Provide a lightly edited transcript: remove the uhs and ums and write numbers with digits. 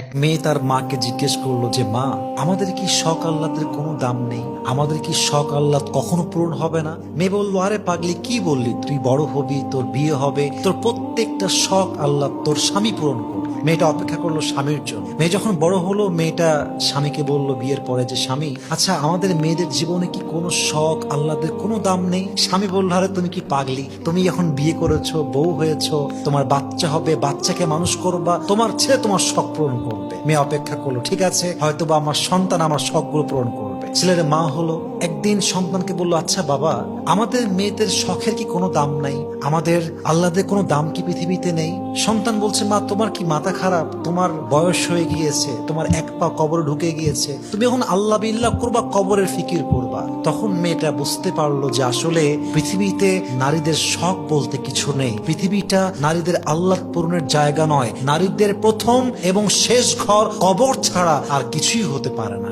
এক মেয়ে তার মাকে জিজ্ঞেস করলো যে মা, আমাদের কি শখ আহ্লাদের কোনো দাম নেই? আমাদের কি শখ আহ্লাদ কখনো পূরণ হবে না? মেয়ে বললো, আরে পাগলি, কি বললি? তুই বড় হবি, তোর বিয়ে হবে, তোর প্রত্যেকটা শখ আহ্লাদ তোর স্বামী পূরণ করবে। মেয়েটা অপেক্ষা করলো স্বামীর জন্য। মেয়ে যখন বড় হলো, মেয়েটা স্বামীকে বলল বিয়ের পরে যে স্বামী, আচ্ছা আমাদের মেয়েদের জীবনে কি কোনো শখ আহ্লাদের কোনো দাম নেই? স্বামী বলল, আরে তুমি কি পাগলি? তুমি এখন বিয়ে করেছো, বউ হয়েছো, তোমার বাচ্চা হবে, বাচ্চাকে মানুষ করবা, তোমার ছেলে তোমার শখ পূরণ করবে। মেয়ে অপেক্ষা করলো, ঠিক আছে, হয়তোবা আমার সন্তান আমার শখগুলো পূরণ করবে। ছেলের মা হলো, একদিন সন্তানকে বললো, আচ্ছা বাবা, আমাদের মেয়েদের শখের কি কোনো দাম নাই? আমাদের আল্লাদের কোনো দাম কি পৃথিবীতে নেই? সন্তান বলছে, মা তোমার কি মাথা খারাপ? তোমার বয়স হয়ে গিয়েছে, তোমার এক পা কবরে ঢুকে গিয়েছে, তুমি এখন আল্লাহ বিল্লাহ করবা, কবরের ফিকির করবা। তখন মেয়েটা বুঝতে পারলো যে আসলে পৃথিবীতে নারীদের শখ বলতে কিছু নেই। পৃথিবীটা নারীদের আল্লাহ পূরণের জায়গা নয়। নারীদের প্রথম এবং শেষ ঘর কবর ছাড়া আর কিছুই হতে পারে না।